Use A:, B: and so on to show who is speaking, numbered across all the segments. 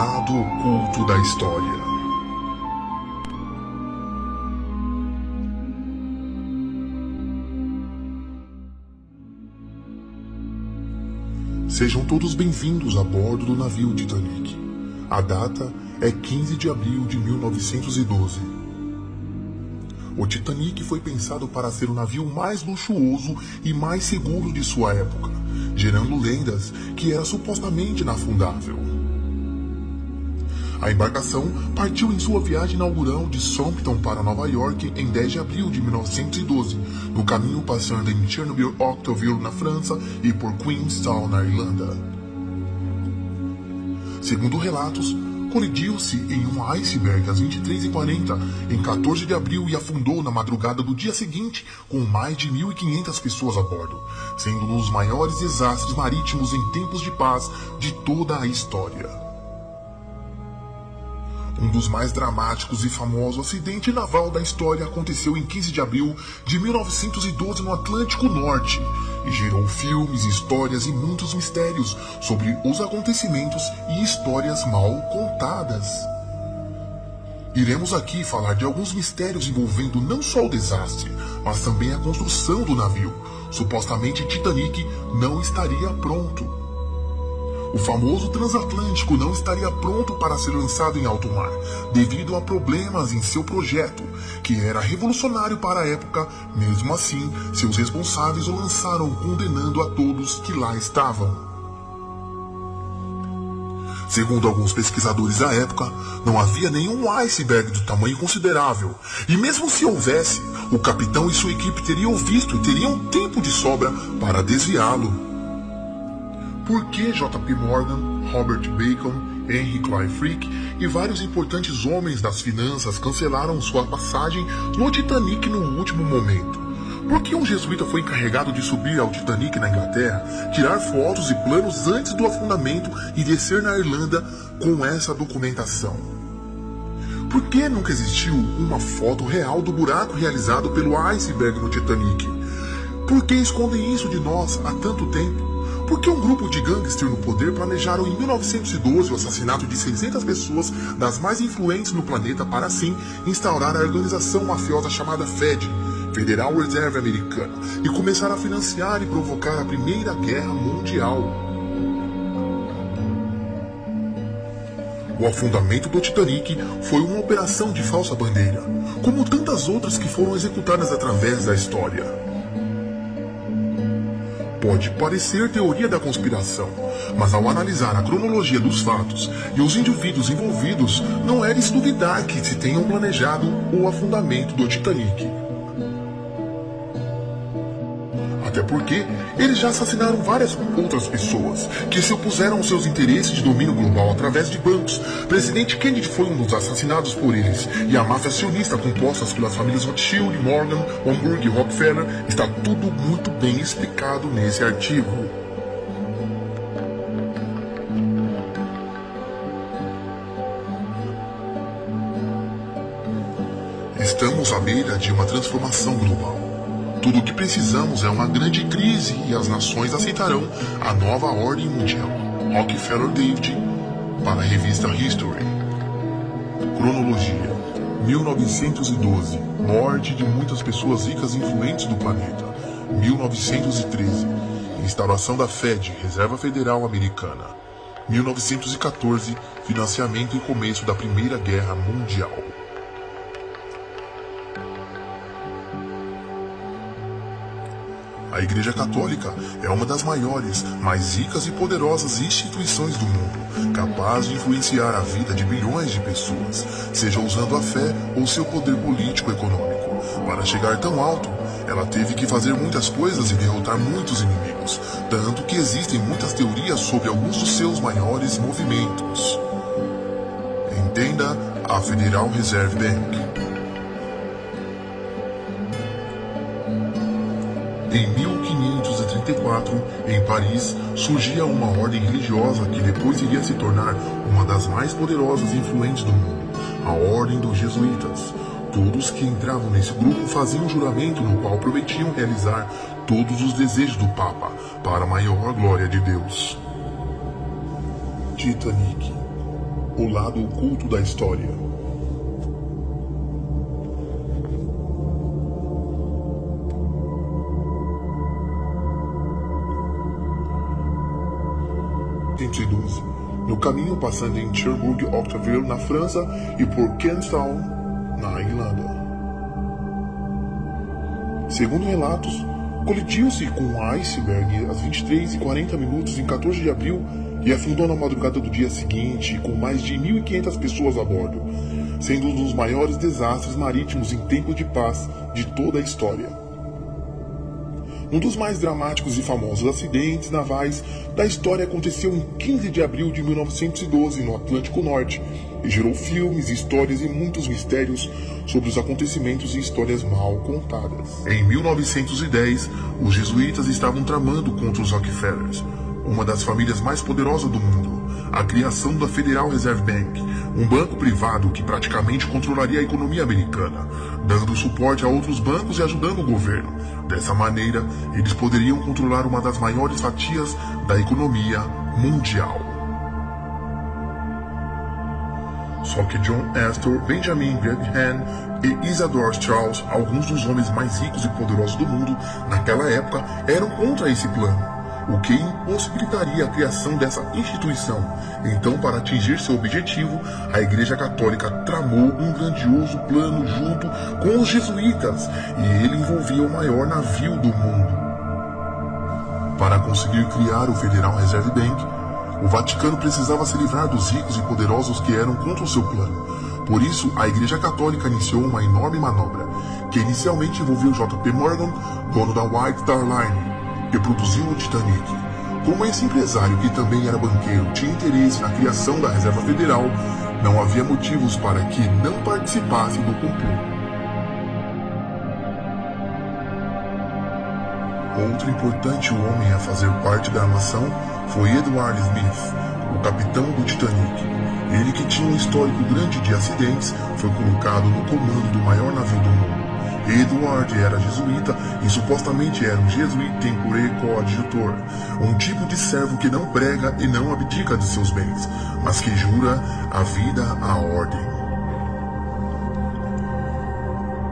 A: lado oculto da história. Sejam todos bem-vindos a bordo do navio Titanic. A data é 15 de abril de 1912. O Titanic foi pensado para ser o navio mais luxuoso e mais seguro de sua época, gerando lendas que era supostamente inafundável. A embarcação partiu em sua viagem inaugural de Southampton para Nova York em 10 de abril de 1912, no caminho passando em Chernobyl-Octeville, na França, e por Queenstown, na Irlanda. Segundo relatos, colidiu-se em um iceberg às 23h40 em 14 de abril e afundou na madrugada do dia seguinte com mais de 1.500 pessoas a bordo, sendo um dos maiores desastres marítimos em tempos de paz de toda a história. Um dos mais dramáticos e famosos acidentes naval da história aconteceu em 15 de abril de 1912 no Atlântico Norte e gerou filmes, histórias e muitos mistérios sobre os acontecimentos e histórias mal contadas. Iremos aqui falar de alguns mistérios envolvendo não só o desastre, mas também a construção do navio. Supostamente Titanic não estaria pronto. O famoso transatlântico não estaria pronto para ser lançado em alto mar, devido a problemas em seu projeto, que era revolucionário para a época. Mesmo assim, seus responsáveis o lançaram condenando a todos que lá estavam. Segundo alguns pesquisadores da época, não havia nenhum iceberg de tamanho considerável, e mesmo se houvesse, o capitão e sua equipe teriam visto e teriam tempo de sobra para desviá-lo. Por que J.P. Morgan, Robert Bacon, Henry Clay Frick e vários importantes homens das finanças cancelaram sua passagem no Titanic no último momento? Por que um jesuíta foi encarregado de subir ao Titanic na Inglaterra, tirar fotos e planos antes do afundamento e descer na Irlanda com essa documentação? Por que nunca existiu uma foto real do buraco realizado pelo iceberg no Titanic? Por que escondem isso de nós há tanto tempo? Por que um grupo de gangsters no poder planejaram em 1912 o assassinato de 600 pessoas das mais influentes no planeta para assim instaurar a organização mafiosa chamada FED, Federal Reserve Americana, e começar a financiar e provocar a Primeira Guerra Mundial? O afundamento do Titanic foi uma operação de falsa bandeira, como tantas outras que foram executadas através da história. Pode parecer teoria da conspiração, mas ao analisar a cronologia dos fatos e os indivíduos envolvidos, não é de se duvidar que se tenham planejado o afundamento do Titanic. Até porque eles já assassinaram várias outras pessoas que se opuseram aos seus interesses de domínio global através de bancos. Presidente Kennedy foi um dos assassinados por eles, e a máfia acionista composta pelas famílias Rothschild, Morgan, Hamburg e Rockefeller está tudo muito bem explicado nesse artigo. Estamos à beira de uma transformação global. Tudo o que precisamos é uma grande crise e as nações aceitarão a nova ordem mundial. Rockefeller David, para a revista History. Cronologia: 1912, morte de muitas pessoas ricas e influentes do planeta. 1913, instauração da FED, Reserva Federal Americana. 1914, financiamento e começo da Primeira Guerra Mundial. A Igreja Católica é uma das maiores, mais ricas e poderosas instituições do mundo, capaz de influenciar a vida de bilhões de pessoas, seja usando a fé ou seu poder político e econômico. Para chegar tão alto, ela teve que fazer muitas coisas e derrotar muitos inimigos, tanto que existem muitas teorias sobre alguns dos seus maiores movimentos. Entenda a Federal Reserve Bank. Em 1534, em Paris, surgia uma ordem religiosa que depois iria se tornar uma das mais poderosas e influentes do mundo, a Ordem dos Jesuítas. Todos que entravam nesse grupo faziam um juramento no qual prometiam realizar todos os desejos do Papa, para a maior glória de Deus. Titanic. o lado oculto da história. No caminho passando em Cherbourg-Octeville, na França, e por Queenstown, na Irlanda. Segundo relatos, colidiu-se com um iceberg às 23h40 em 14 de abril e afundou na madrugada do dia seguinte, com mais de 1.500 pessoas a bordo, sendo um dos maiores desastres marítimos em tempo de paz de toda a história. Um dos mais dramáticos e famosos acidentes navais da história aconteceu em 15 de abril de 1912 no Atlântico Norte e gerou filmes, histórias e muitos mistérios sobre os acontecimentos e histórias mal contadas. Em 1910, os jesuítas estavam tramando contra os Rockefellers, uma das famílias mais poderosas do mundo, a criação da Federal Reserve Bank, um banco privado que praticamente controlaria a economia americana, dando suporte a outros bancos e ajudando o governo. Dessa maneira, eles poderiam controlar uma das maiores fatias da economia mundial. Só que John Astor, Benjamin Graham e Isidor Straus, alguns dos homens mais ricos e poderosos do mundo naquela época, eram contra esse plano, o que impossibilitaria a criação dessa instituição. Então, para atingir seu objetivo, a Igreja Católica tramou um grandioso plano junto com os jesuítas, e ele envolvia o maior navio do mundo. Para conseguir criar o Federal Reserve Bank, o Vaticano precisava se livrar dos ricos e poderosos que eram contra o seu plano. Por isso, a Igreja Católica iniciou uma enorme manobra, que inicialmente envolveu J.P. Morgan, dono da White Star Line, que produziu o Titanic. Como esse empresário, que também era banqueiro, tinha interesse na criação da Reserva Federal, não havia motivos para que não participasse do complô. Outro importante homem a fazer parte da armação foi Edward Smith, o capitão do Titanic. Ele, que tinha um histórico grande de acidentes, foi colocado no comando do maior navio do mundo. Edward era jesuíta e supostamente era um jesuíta tempore coadjutor, um tipo de servo que não prega e não abdica de seus bens, mas que jura a vida à ordem.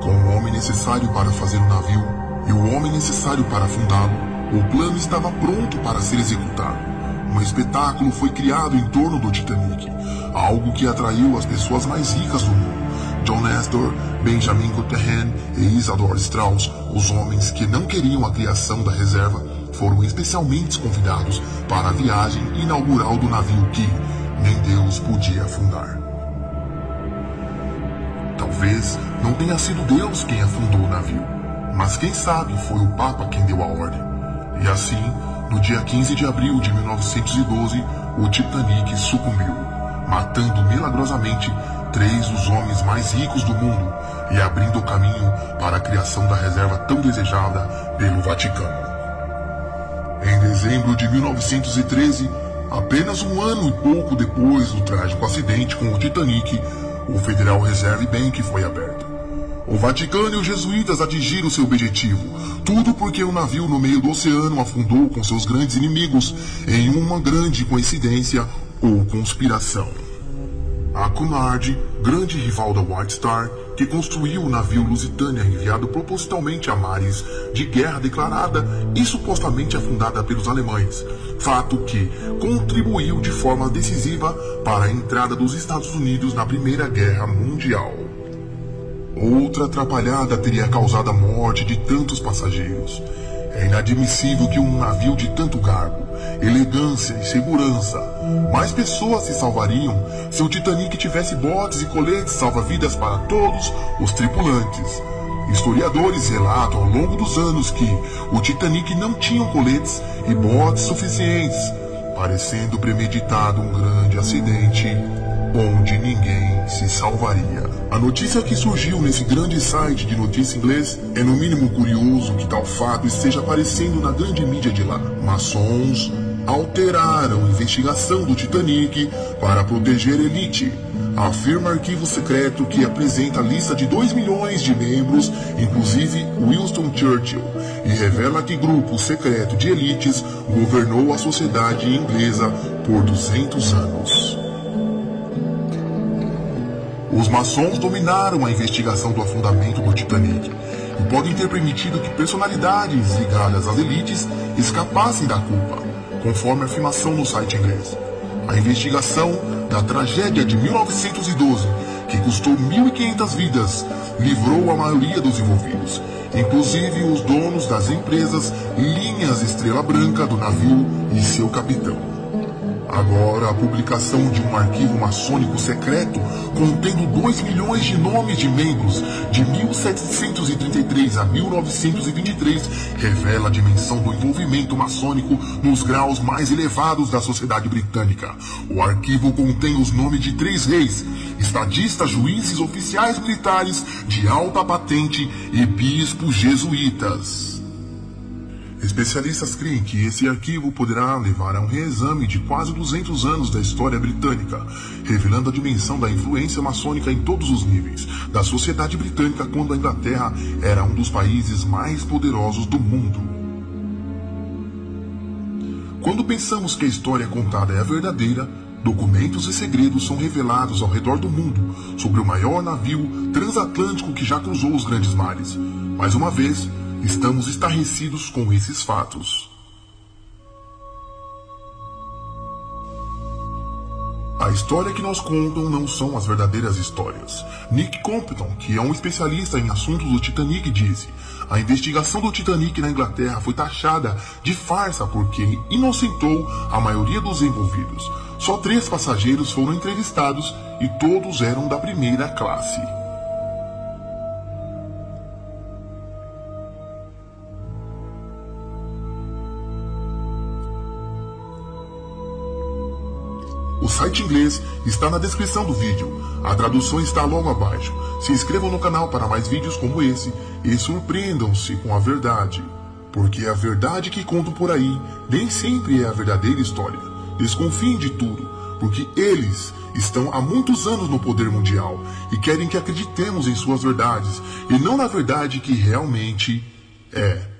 A: Com o homem necessário para fazer o navio e o homem necessário para afundá-lo, o plano estava pronto para ser executado. Um espetáculo foi criado em torno do Titanic, algo que atraiu as pessoas mais ricas do mundo. John Astor, Benjamin Graham e Isidor Straus, os homens que não queriam a criação da reserva, foram especialmente convidados para a viagem inaugural do navio que nem Deus podia afundar. Talvez não tenha sido Deus quem afundou o navio, mas quem sabe foi o Papa quem deu a ordem. E assim, no dia 15 de abril de 1912, o Titanic sucumbiu, matando milagrosamente 3 dos homens mais ricos do mundo e abrindo o caminho para a criação da reserva tão desejada pelo Vaticano. Em dezembro de 1913, apenas um ano e pouco depois do trágico acidente com o Titanic, o Federal Reserve Bank foi aberto. O Vaticano e os jesuítas atingiram seu objetivo, tudo porque um navio no meio do oceano afundou com seus grandes inimigos em uma grande coincidência ou conspiração. A Cunard, grande rival da White Star, que construiu o navio Lusitânia enviado propositalmente a mares de guerra declarada e supostamente afundada pelos alemães, fato que contribuiu de forma decisiva para a entrada dos Estados Unidos na Primeira Guerra Mundial. Outra atrapalhada teria causado a morte de tantos passageiros. É inadmissível que um navio de tanto garbo, elegância e segurança, mais pessoas se salvariam se o Titanic tivesse botes e coletes salva-vidas para todos os tripulantes. Historiadores relatam ao longo dos anos que o Titanic não tinha coletes e botes suficientes, parecendo premeditado um grande acidente onde ninguém se salvaria. A notícia que surgiu nesse grande site de notícia inglês é no mínimo curioso que tal fato esteja aparecendo na grande mídia de lá. Maçons alteraram a investigação do Titanic para proteger a elite, afirma arquivo secreto que apresenta a lista de 2 milhões de membros, inclusive Winston Churchill, e revela que grupo secreto de elites governou a sociedade inglesa por 200 anos. Os maçons dominaram a investigação do afundamento do Titanic e podem ter permitido que personalidades ligadas às elites escapassem da culpa, conforme a afirmação no site inglês. A investigação da tragédia de 1912, que custou 1.500 vidas, livrou a maioria dos envolvidos, inclusive os donos das empresas Linhas Estrela Branca do navio e seu capitão. Agora, a publicação de um arquivo maçônico secreto contendo 2 milhões de nomes de membros de 1733 a 1923 revela a dimensão do envolvimento maçônico nos graus mais elevados da sociedade britânica. O arquivo contém os nomes de 3 reis, estadistas, juízes, oficiais militares de alta patente e bispos jesuítas. Especialistas creem que esse arquivo poderá levar a um reexame de quase 200 anos da história britânica, revelando a dimensão da influência maçônica em todos os níveis da sociedade britânica quando a Inglaterra era um dos países mais poderosos do mundo. Quando pensamos que a história contada é a verdadeira, documentos e segredos são revelados ao redor do mundo sobre o maior navio transatlântico que já cruzou os grandes mares. Mais uma vez, estamos estarrecidos com esses fatos. A história que nos contam não são as verdadeiras histórias. Nick Compton, que é um especialista em assuntos do Titanic, disse: a investigação do Titanic na Inglaterra foi taxada de farsa porque inocentou a maioria dos envolvidos. Só 3 passageiros foram entrevistados e todos eram da primeira classe. O site inglês está na descrição do vídeo, a tradução está logo abaixo. Se inscrevam no canal para mais vídeos como esse e surpreendam-se com a verdade. Porque a verdade que contam por aí nem sempre é a verdadeira história. Desconfiem de tudo, porque eles estão há muitos anos no poder mundial e querem que acreditemos em suas verdades e não na verdade que realmente é.